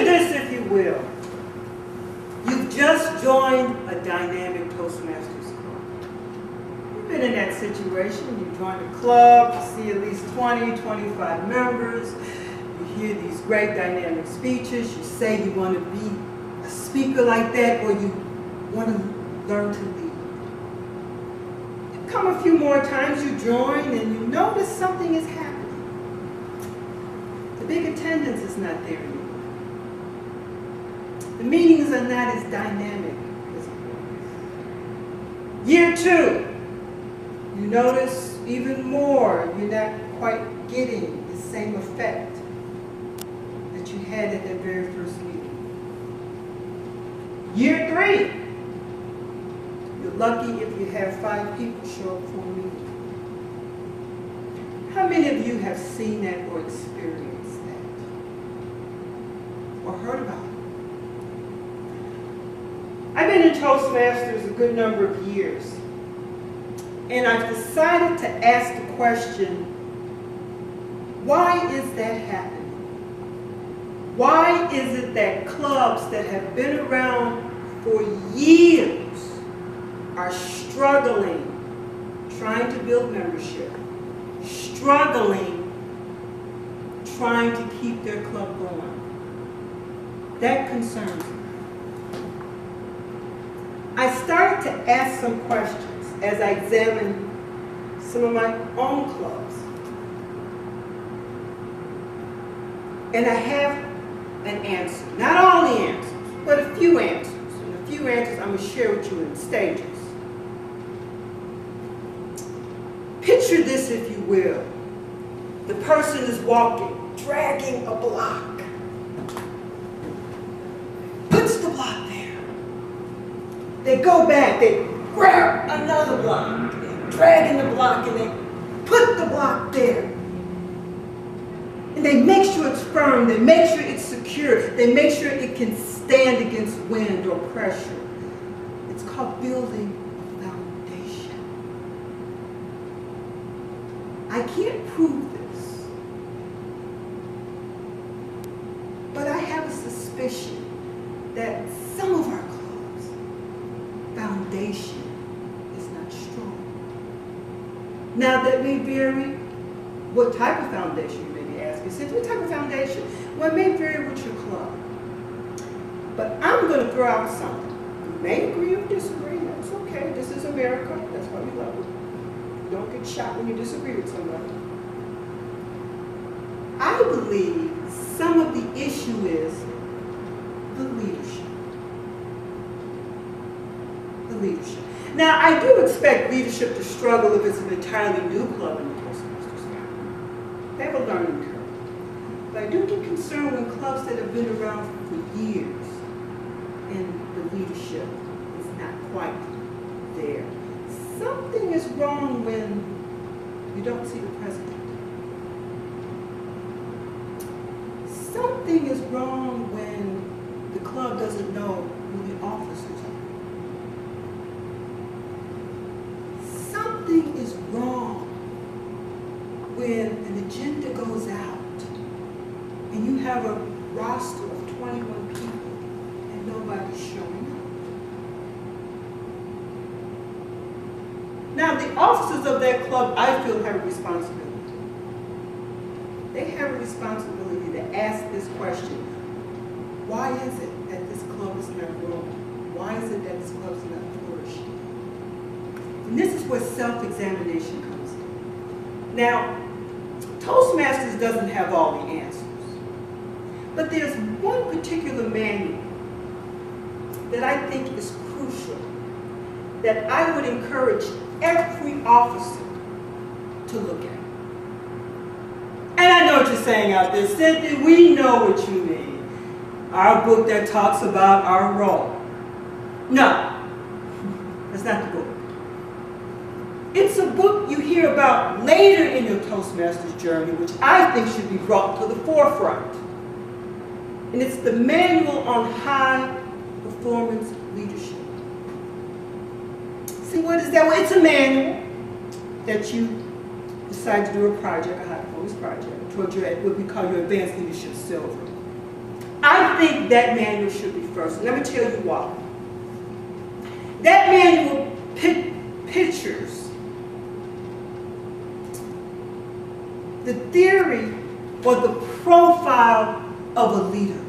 Picture this, if you will. You've just joined a dynamic Toastmasters club. You've been in that situation. You join a club, you see at least 20, 25 members. You hear these great dynamic speeches. You say you want to be a speaker like that, or you want to learn to lead. You come a few more times, you join, and you notice something is happening. The big attendance is not there anymore. The meetings are not as dynamic as it was. Year 2, you notice even more you're not quite getting the same effect that you had at that very first meeting. Year 3, you're lucky if you have 5 people show up for a meeting. How many of you have seen that or experienced that? Or heard about it? I've been in Toastmasters a good number of years, and I've decided to ask the question, why is that happening? Why is it that clubs that have been around for years are struggling, trying to build membership, struggling, trying to keep their club going? That concerns me. I started to ask some questions as I examined some of my own clubs. And I have an answer. Not all the answers, but a few answers. And a few answers I'm going to share with you in stages. Picture this, if you will. The person is walking, dragging a block. Puts the block there. They go back, they grab another block, they're dragging the block, and they put the block there. And they make sure it's firm, they make sure it's secure, they make sure it can stand against wind or pressure. It's called building a foundation. I can't prove this, but I have a suspicion that some of our foundation is not strong. Now that may vary what type of foundation you may be asking. Cynthia, what type of foundation? Well, it may vary with your club. But I'm going to throw out something. You may agree or disagree. That's okay. This is America. That's why we love it. Don't get shot when you disagree with somebody. I believe some of the issue is the leadership. Leadership. Now, I do expect leadership to struggle if it's an entirely new club in the Toastmasters family. They have a learning curve. But I do get concerned when clubs that have been around for years and the leadership is not quite there. Something is wrong when you don't see the president. Something is wrong when the club doesn't know who the officers are. Something is wrong when an agenda goes out and you have a roster of 21 people and nobody's showing up. Now, the officers of that club, I feel, have a responsibility. They have a responsibility to ask this question: why is it that this club is not growing? Why is it that this club is not flourishing? And this is where self-examination comes in. Now, Toastmasters doesn't have all the answers, but there's one particular manual that I think is crucial, that I would encourage every officer to look at. And I know what you're saying out there, Cynthia, we know what you mean. Our book that talks about our role. No, that's not the book. It's a book you hear about later in your Toastmasters journey, which I think should be brought to the forefront. And it's the Manual on High Performance Leadership. See, what is that? Well, it's a manual that you decide to do a project, a high performance project, towards your, what we call your Advanced Leadership Silver. I think that manual should be first. Let me tell you why. That manual pictures the theory or the profile of a leader.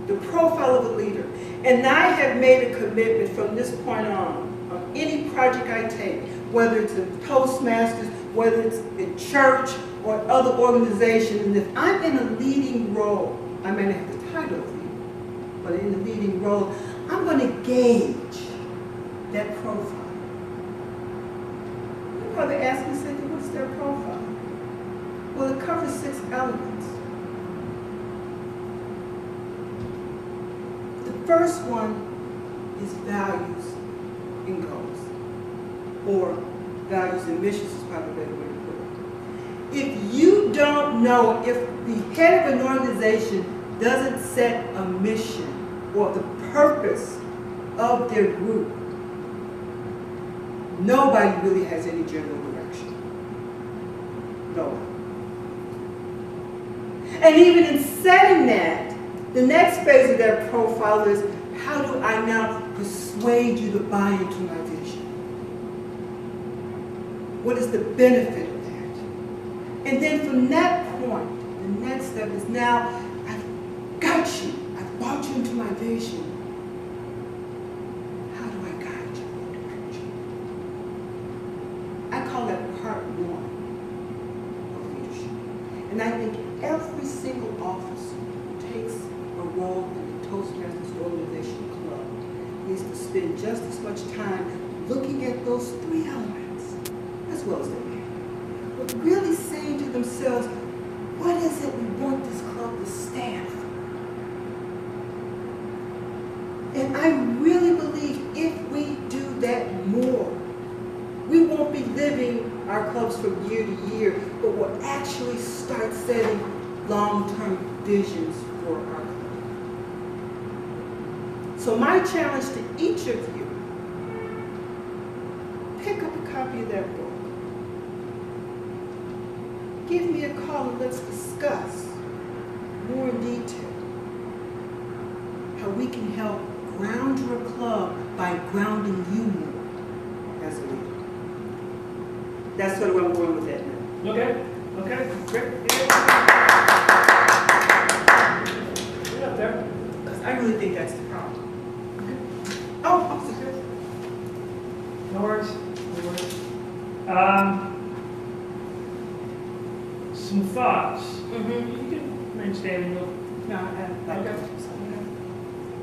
The profile of a leader. And I have made a commitment from this point on any project I take, whether it's in Toastmasters, whether it's in church or other organizations, and if I'm in a leading role, I may not have the title of leader, but in a leading role, I'm going to gauge that profile. You probably ask me, Cynthia, what's their profile? Well, it covers 6 elements. The first one is values and goals, or values and missions is probably a better way to put it. If you don't know, if the head of an organization doesn't set a mission or the purpose of their group, nobody really has any general direction. No one. And even in setting that, the next phase of that profile is, how do I now persuade you to buy into my vision? What is the benefit of that? And then from that point, the next step is, now I've got you. I've brought you into my vision. How do I guide you in the direction? I call that part 1 of leadership. And I think every single officer who takes a role in the Toastmasters organization club needs to spend just as much time looking at those 3 elements, as well as the man, but really saying to themselves, what is it we want this club to stand for? And I really believe if we do that more, we won't be living our clubs from year to year, but we'll actually start setting long-term visions for our club. So my challenge to each of you, pick up a copy of that book. Give me a call and let's discuss more in detail how we can help ground your club by grounding you more as a leader. That's sort of where I'm going with that now. Okay, great. Get up there. Because I really think that's the problem. Oh, I'm sorry. No worries. Some thoughts. You can remain standing. No, I Okay.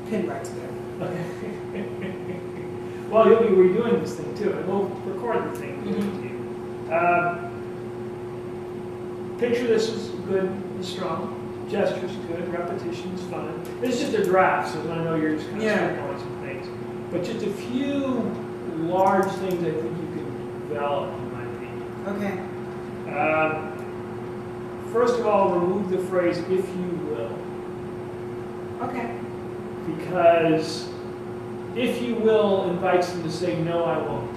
Pen writes better. Okay. Well, you'll be redoing this thing too, and we'll record the thing. Picture this is good and strong. Gestures good. Repetition is fun. It's just a draft, so I know you're just kind of spitballing some things. But just a few large things I think you can develop, in my opinion. Okay. First of all, remove the phrase "if you will." Okay. Because "if you will" invites them to say, "No, I won't."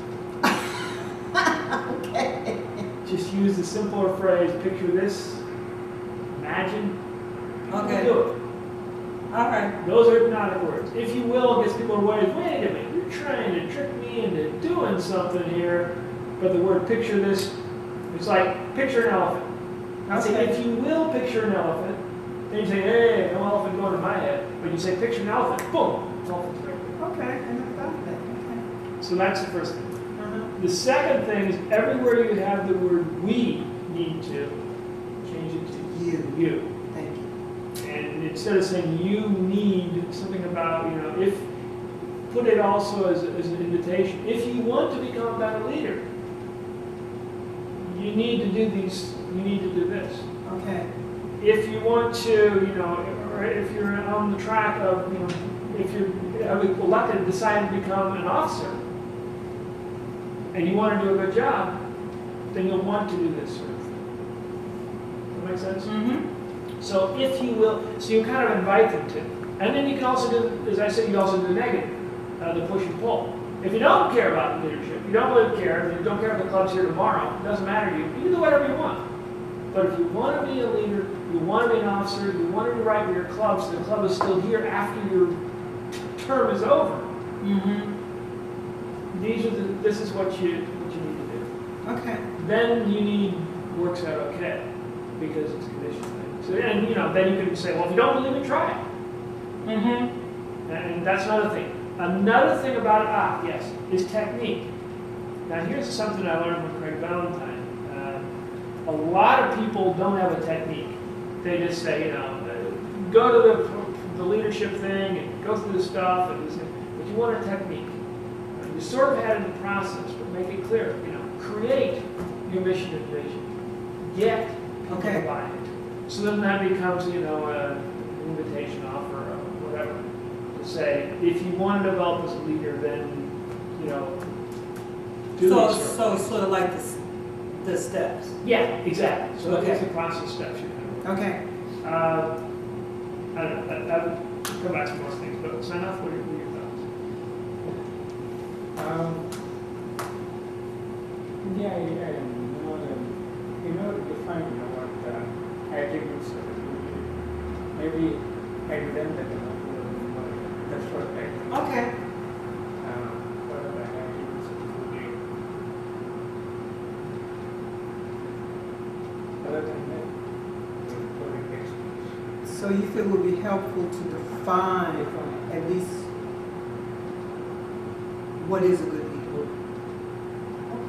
Okay. Just use the simpler phrase, picture this, imagine, Okay. do it. All right. Those are hypnotic words. If you will gets people away, wait a minute, you're trying to trick me into doing something here. But the word picture this, it's like picture an elephant. I say, if you will picture an elephant, then you say, hey, no elephant going in my head. But you say picture an elephant, boom, elephant's right there. Okay, and I thought of that. Okay. So that's the first thing. The second thing is everywhere you have the word we need to, change it to you. Thank you. And instead of saying you need something about, if, put it also as an invitation. If you want to become a better leader, you need to do these, you need to do this. Okay. If you want to, or if you're on the track of, if you're elected, decide to become an officer, and you want to do a good job, then you'll want to do this sort of thing. Does that make sense? Mm-hmm. So if you will, so you kind of invite them to. And then you can also do, as I said, you can also do the negative, the push and pull. If you don't care about leadership, you don't really care, you don't care if the club's here tomorrow, it doesn't matter to you, you can do whatever you want. But if you want to be a leader, you want to be an officer, you want to write with your club, so the club is still here after your term is over. Mm-hmm. This is what you need to do. Okay. Then you need works out okay, because it's a condition thing. So, and then you can say, well, if you don't believe it, try it. Mm-hmm. And that's another thing. Another thing about it, yes, is technique. Now here's something I learned from Craig Valentine. A lot of people don't have a technique. They just say, go to the leadership thing and go through the stuff, but you want a technique. You sort of had it in the process, but make it clear. Create your mission and vision. Get people to buy it. So then that becomes, an invitation offer or whatever. To say, if you want to develop as a leader, then, do this. So it's sort of like the steps. Yeah, exactly. So Okay. that's the process steps you're going to Okay. I don't know. That would come back to most things, but sign off. What are your thoughts? Yeah, define what attributes of the leader. Maybe I didn't that that's what I think. Okay. What are the attributes of the leader? Other than that, the experience. So you feel it would be helpful to define at least what is a good leader?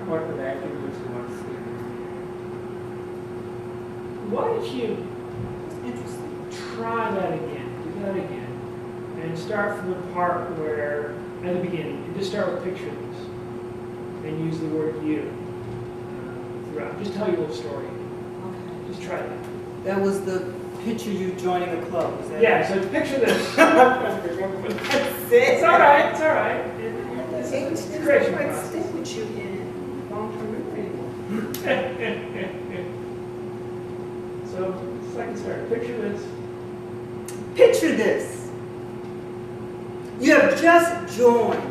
What are the attributes you want to see? Why don't you Interesting. try that again? Do that again, and start from the part where at the beginning. You just start with picture this, and use the word you throughout. Just tell your little story. Okay. Just try that. That was the picture you joining a club. Is that Yeah. So picture this. That's It's all right. It's all right. Age It's didn't creation quite process. stick with you in long-term memory anymore. So, second start. Picture this. Picture this. You have just joined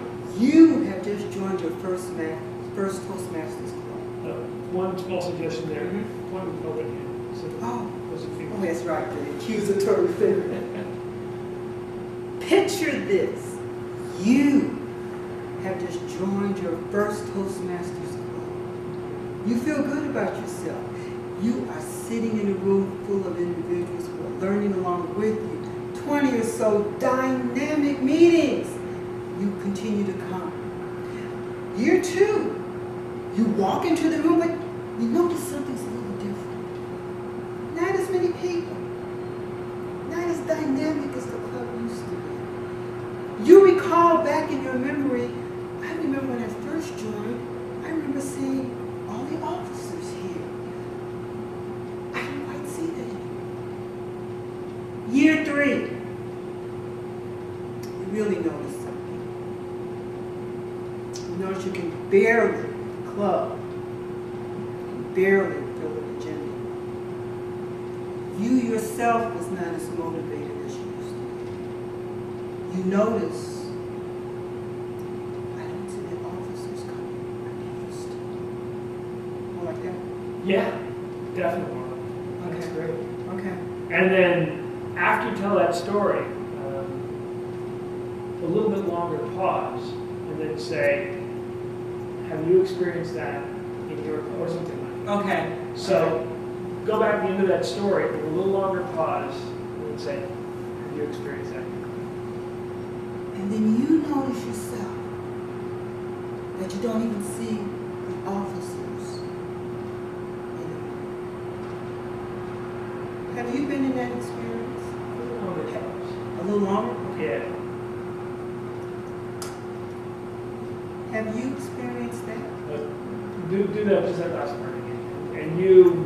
your first Toastmasters Club. One small suggestion there. Mhm. One with public hand. So, Oh, those are few. that's right, the accusatory figure. Picture this. You have just joined your first Toastmasters Club. You feel good about yourself. You are sitting in a room full of individuals who are learning along with you. 20 or so dynamic meetings. You continue to come. Year 2, you walk into the room, but you notice something's a little different. Not as many people. Not as dynamic as the club used to be. You recall back in your memory, I remember when I first joined, I remember seeing all the officers here. I didn't quite see that anymore. Year 3, you really notice something. You notice you can barely, club, barely fill an agenda. You yourself was not as motivated as you used to be. You notice Yeah, definitely. That's Okay. great. Okay. And then after you tell that story, a little bit longer pause, and then say, "Have you experienced that in your or something like that?" Okay. So go back to the end of that story with a little longer pause, and then say, "Have you experienced that?" And then you notice yourself that you don't even see the officers. Have you been in that experience? A little longer pause. A little longer? Yeah. Have you experienced that? But do that just that last part again, and you.